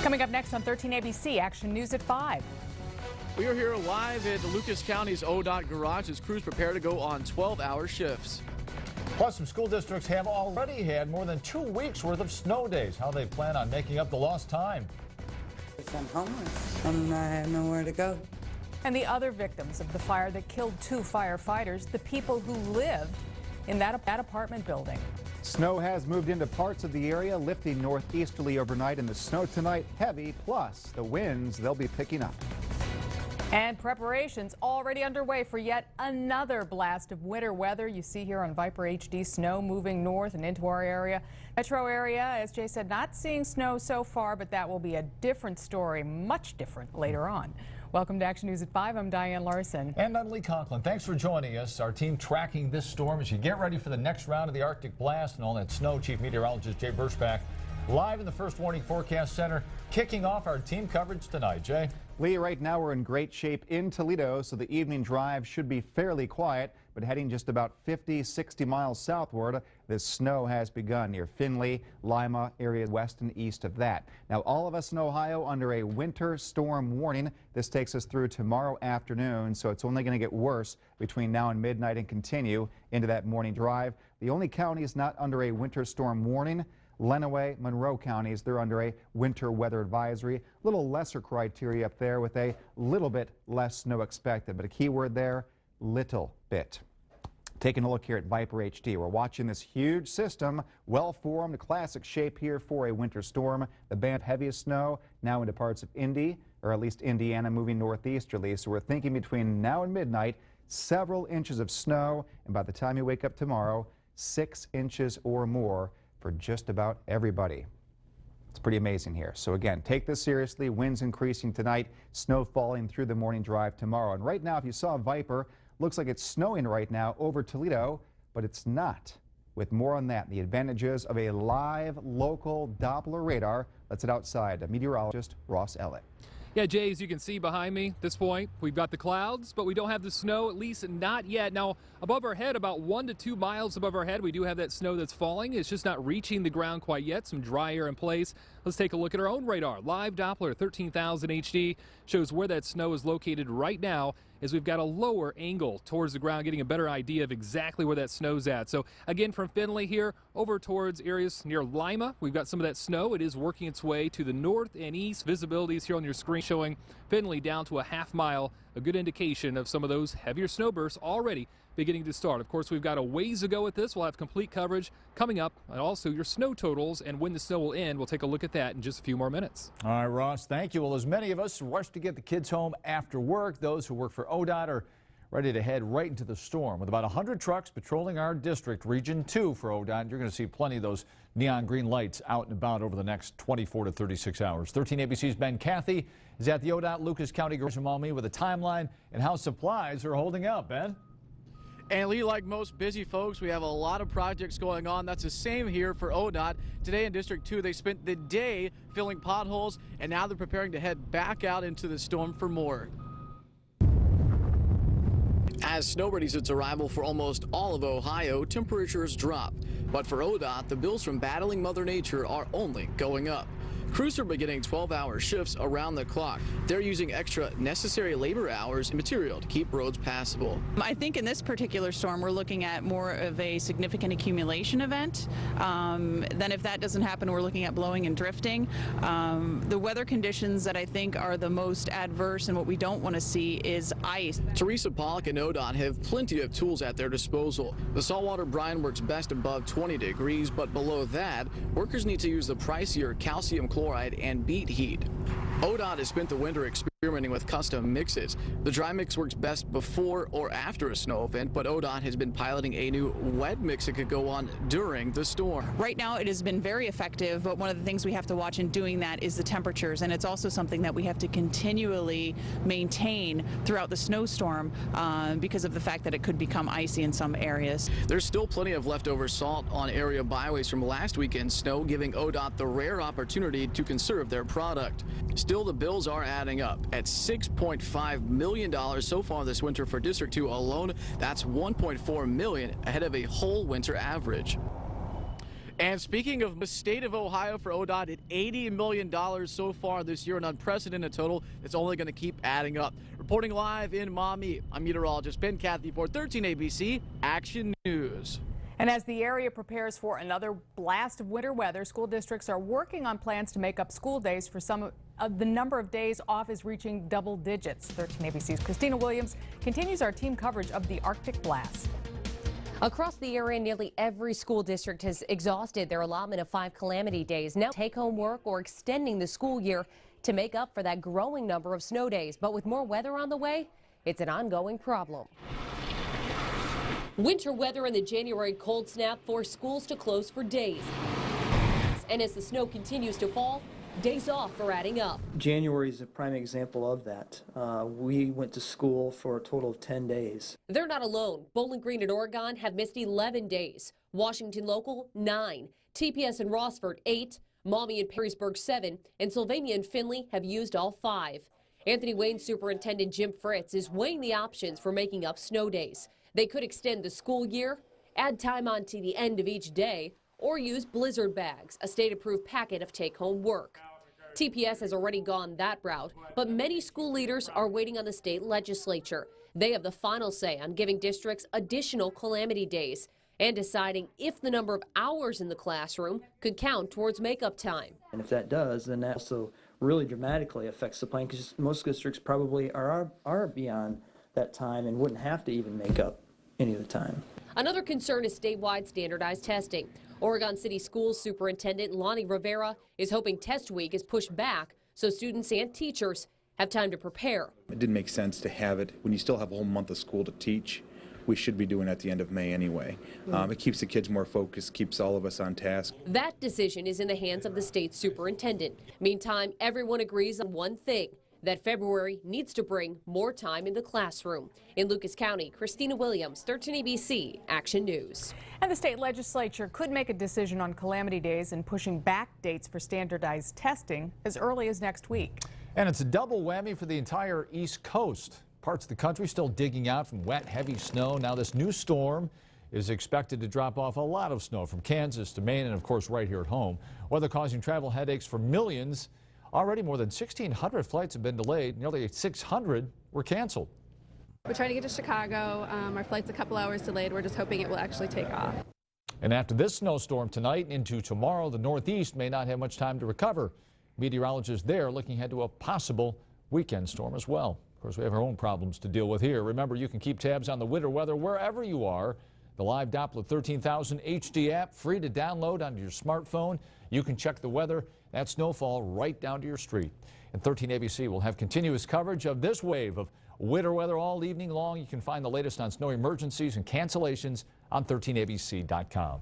Coming up next on 13 ABC, Action News at 5. We are here live at Lucas County's ODOT garage as crews prepare to go on 12-hour shifts. Plus, some school districts have already had more than 2 weeks worth of snow days. How they plan on making up the lost time. I'm homeless and I have nowhere to go. And the other victims of the fire that killed 2 firefighters, the people who lived in that apartment building. Snow has moved into parts of the area, lifting northeasterly overnight, and the snow tonight heavy, plus the winds they'll be picking up. And preparations already underway for yet another blast of winter weather. You see here on Viper HD, snow moving north and into our area. Metro area, as Jay said, not seeing snow so far, but that will be a different story, much different later on. Welcome to Action News at 5. I'm Diane Larson. And I'm Lee Conklin. Thanks for joining us. Our team tracking this storm as you get ready for the next round of the Arctic blast and all that snow. Chief Meteorologist Jay Burschbach live in the First Warning Forecast Center, kicking off our team coverage tonight. Jay? Lee, right now we're in great shape in Toledo, so the evening drive should be fairly quiet, but heading just about 50, 60 miles southward, the snow has begun near Findlay, Lima, areas west and east of that. Now, all of us in Ohio under a winter storm warning. This takes us through tomorrow afternoon, so it's only going to get worse between now and midnight and continue into that morning drive. The only counties not under a winter storm warning: Lenawee, Monroe counties. They're under a winter weather advisory. A little lesser criteria up there with a little bit less snow expected, but a key word there, little bit. Taking a look here at Viper HD, we're watching this huge system, well-formed, classic shape here for a winter storm. The band heaviest snow now into parts of Indy, or at least Indiana, moving northeasterly. So we're thinking between now and midnight, several inches of snow, and by the time you wake up tomorrow, 6 inches or more for just about everybody. It's pretty amazing here. So again, take this seriously. Winds increasing tonight, snow falling through the morning drive tomorrow. And right now, if you saw Viper, looks like it's snowing right now over Toledo, but it's not. With more on that, the advantages of a live local Doppler radar. Let's head outside. Meteorologist Ross Ellett. Yeah, Jay, as you can see behind me at this point, we've got the clouds, but we don't have the snow, at least not yet. Now, above our head, about 1 to 2 miles above our head, we do have that snow that's falling. It's just not reaching the ground quite yet. Some dry air in place. Let's take a look at our own radar. Live Doppler 13,000 HD shows where that snow is located right now, as we've got a lower angle towards the ground, getting a better idea of exactly where that snow's at. So again, from Findlay here over towards areas near Lima, we've got some of that snow. It is working its way to the north and east. Visibility is here on your screen showing Findlay down to a half mile, a good indication of some of those heavier snowbursts already beginning to start. Of course, we've got a ways to go with this. We'll have complete coverage coming up, and also your snow totals and when the snow will end. We'll take a look at that in just a few more minutes. All right, Ross, thank you. Well, as many of us rush to get the kids home after work, those who work for ODOT are ready to head right into the storm. With about 100 trucks patrolling our district, Region 2 for ODOT, you're going to see plenty of those neon green lights out and about over the next 24 to 36 hours. 13 ABC's Ben Cathy is at the ODOT Lucas County Garage with a timeline and how supplies are holding up. Ben? And Lee, like most busy folks, we have a lot of projects going on. That's the same here for ODOT. Today in District 2, they spent the day filling potholes, and now they're preparing to head back out into the storm for more. As snow readies its arrival for almost all of Ohio, temperatures drop. But for ODOT, the bills from battling Mother Nature are only going up. Crews are beginning 12-hour shifts around the clock. They're using extra necessary labor hours and material to keep roads passable. I think in this particular storm, we're looking at more of a significant accumulation event. Then if that doesn't happen, we're looking at blowing and drifting. The weather conditions that I think are the most adverse and what we don't want to see is ice. Teresa Pollock and ODOT have plenty of tools at their disposal. The saltwater brine works best above 20 degrees, but below that, workers need to use the pricier calcium chloride and beet heat. ODOT has spent the winter experimenting with custom mixes. The dry mix works best before or after a snow event, but ODOT has been piloting a new wet mix that could go on during the storm. Right now it has been very effective, but one of the things we have to watch in doing that is the temperatures, and it's also something that we have to continually maintain throughout the snowstorm because of the fact that it could become icy in some areas. There's still plenty of leftover salt on area byways from last weekend's snow, giving ODOT the rare opportunity to conserve their product. Still, the bills are adding up at $6.5 million so far this winter for District 2 alone. That's $1.4 million ahead of a whole winter average. And speaking of the state of Ohio for ODOT at $80 million so far this year, an unprecedented total that's only going to keep adding up. Reporting live in Maumee, I'm meteorologist Ben Cathy for 13 ABC Action News. And as the area prepares for another blast of winter weather, school districts are working on plans to make up school days. For some of the number of days off is reaching double digits. 13 ABC's Christina Williams continues our team coverage of the Arctic blast. Across the area, nearly every school district has exhausted their allotment of 5 calamity days. Now take-home work or extending the school year to make up for that growing number of snow days. But with more weather on the way, it's an ongoing problem. Winter weather and the January cold snap forced schools to close for days. And as the snow continues to fall, days off are adding up. January is a prime example of that. We went to school for a total of 10 days. They're not alone. Bowling Green and Oregon have missed 11 days. Washington Local, 9. TPS and Rossford, 8. Maumee and Perrysburg, 7. And Sylvania and Findlay have used all 5. Anthony Wayne Superintendent Jim Fritz is weighing the options for making up snow days. They could extend the school year, add time on to the end of each day, or use blizzard bags, a state-approved packet of take-home work. TPS has already gone that route, but many school leaders are waiting on the state legislature. They have the final say on giving districts additional calamity days and deciding if the number of hours in the classroom could count towards makeup time. And if that does, then that also really dramatically affects the plan, because most districts probably are beyond that time and wouldn't have to even make up any of the time. Another concern is statewide standardized testing. Oregon City Schools Superintendent Lonnie Rivera is hoping test week is pushed back so students and teachers have time to prepare. It didn't make sense to have it when you still have a whole month of school to teach. We should be doing it at the end of May anyway. It keeps the kids more focused, keeps all of us on task. That decision is in the hands of the state superintendent. Meantime, everyone agrees on one thing, that February needs to bring more time in the classroom. In Lucas County, Christina Williams, 13 ABC Action News. And the state legislature could make a decision on calamity days and pushing back dates for standardized testing as early as next week. And it's a double whammy for the entire East Coast. Parts of the country still digging out from wet, heavy snow. Now this new storm is expected to drop off a lot of snow from Kansas to Maine and, of course, right here at home. Weather causing travel headaches for millions. Already more than 1,600 flights have been delayed. Nearly 600 were canceled. We're trying to get to Chicago. Our flight's a couple hours delayed. We're just hoping it will actually take off. And after this snowstorm tonight and into tomorrow, the Northeast may not have much time to recover. Meteorologists there looking ahead to a possible weekend storm as well. Of course, we have our own problems to deal with here. Remember, you can keep tabs on the winter weather wherever you are. The live Doppler 13,000 HD app, free to download onto your smartphone. You can check the weather, that snowfall right down to your street. And 13 ABC will have continuous coverage of this wave of winter weather all evening long. You can find the latest on snow emergencies and cancellations on 13abc.com.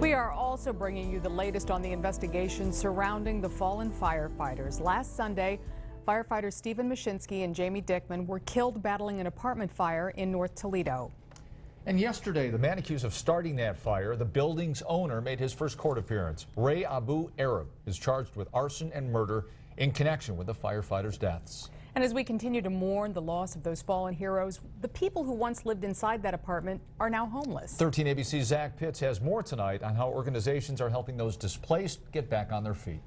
We are also bringing you the latest on the investigation surrounding the fallen firefighters. Last Sunday, firefighters Stephen Mashinsky and Jamie Dickman were killed battling an apartment fire in North Toledo. And yesterday, the man accused of starting that fire, the building's owner, made his first court appearance. Ray Abu Arab is charged with arson and murder in connection with the firefighters' deaths. And as we continue to mourn the loss of those fallen heroes, the people who once lived inside that apartment are now homeless. 13 ABC's Zach Pitts has more tonight on how organizations are helping those displaced get back on their feet.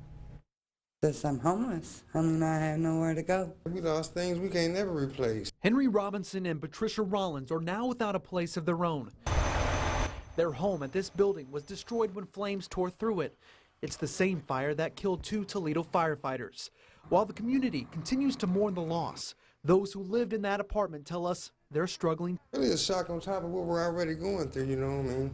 I'm homeless. I mean, I have nowhere to go. We lost things we can't never replace. Henry Robinson and Patricia Rollins are now without a place of their own. Their home at this building was destroyed when flames tore through it. It's the same fire that killed 2 Toledo firefighters. While the community continues to mourn the loss, those who lived in that apartment tell us they're struggling. Really a shock on top of what we're already going through, you know what I mean?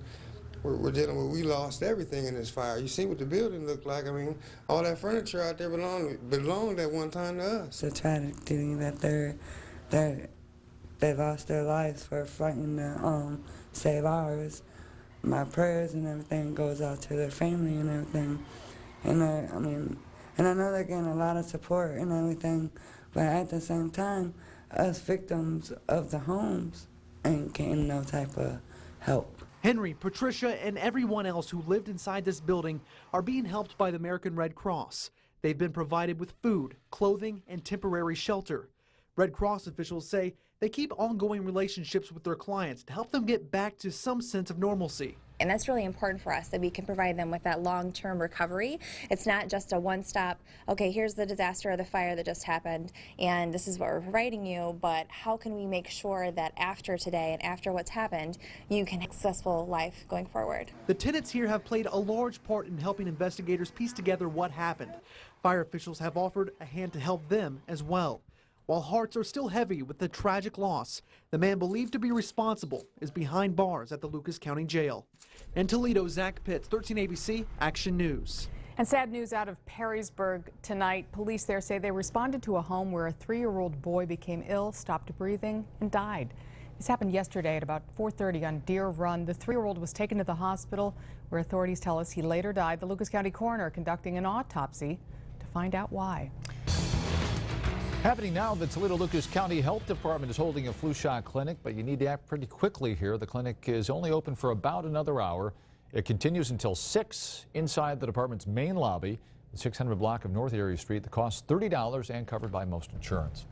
We're dealing with, we lost everything in this fire. You see what the building looked like. I mean, all that furniture out there belonged at one time to us. The tragedy that they lost their lives for fighting to save ours. My prayers and everything goes out to their family and everything. And I know they're getting a lot of support and everything, but at the same time, us victims of the homes ain't getting no type of help. Henry, Patricia, and everyone else who lived inside this building are being helped by the American Red Cross. They've been provided with food, clothing, and temporary shelter. Red Cross officials say They keep ongoing relationships with their clients to help them get back to some sense of normalcy. And that's really important for us, that we can provide them with that long-term recovery. It's not just a one-stop, okay, here's the disaster or the fire that just happened, and this is what we're providing you, but how can we make sure that after today and after what's happened, you can have a successful life going forward. The tenants here have played a large part in helping investigators piece together what happened. Fire officials have offered a hand to help them as well. While hearts are still heavy with the tragic loss, the man believed to be responsible is behind bars at the Lucas County Jail. In Toledo, Zach Pitts, 13 ABC, Action News. And sad news out of Perrysburg tonight. Police there say they responded to a home where a 3-year-old boy became ill, stopped breathing, and died. This happened yesterday at about 4:30 on Deer Run. The 3-year-old was taken to the hospital, where authorities tell us he later died. The Lucas County coroner conducting an autopsy to find out why. Happening now, the Toledo Lucas County Health Department is holding a flu shot clinic, but you need to act pretty quickly here. The clinic is only open for about another hour. It continues until 6 inside the department's main lobby, the 600 block of North Erie Street. The cost $30 and covered by most insurance.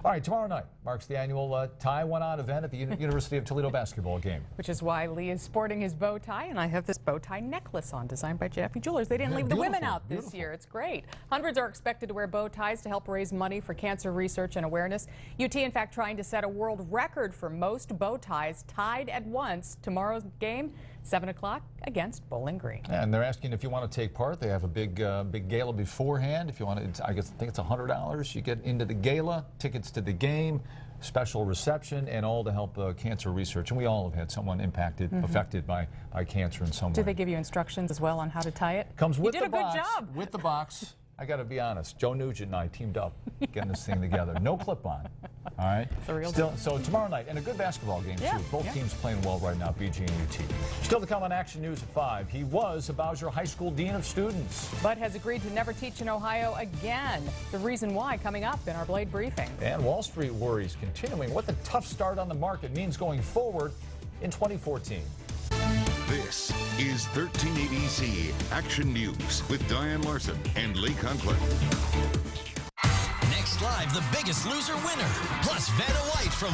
All right, tomorrow night marks the annual tie one-on event at the University of Toledo basketball game. Which is why Lee is sporting his bow tie, and I have this bow tie necklace on, designed by Jaffe Jewelers. They didn't leave the women out this year. It's great. Hundreds are expected to wear bow ties to help raise money for cancer research and awareness. UT, in fact, trying to set a world record for most bow ties tied at once. Tomorrow's game, 7 o'clock against Bowling Green. And they're asking if you want to take part. They have a big gala beforehand. If you want to, I think it's $100. You get into the gala, tickets to the game, special reception, and all to help cancer research. And we all have had someone impacted, affected by cancer in some way. Do they give you instructions as well on how to tie it? Comes with you did the a box. good job. With the box. I got to be honest, Joe Nugent and I teamed up getting this thing together. No clip-on. All right. So tomorrow night, and a good basketball game too. Both teams playing well right now, BG and UT. Still to come on Action News at 5. He was a Bowser High School Dean of Students, but has agreed to never teach in Ohio again. The reason why coming up in our Blade briefing. And Wall Street worries continuing. What the tough start on the market means going forward in 2014. This is 1380C Action News with Diane Larson and Lee Conklin. Next live, the Biggest Loser winner, plus Vanna White from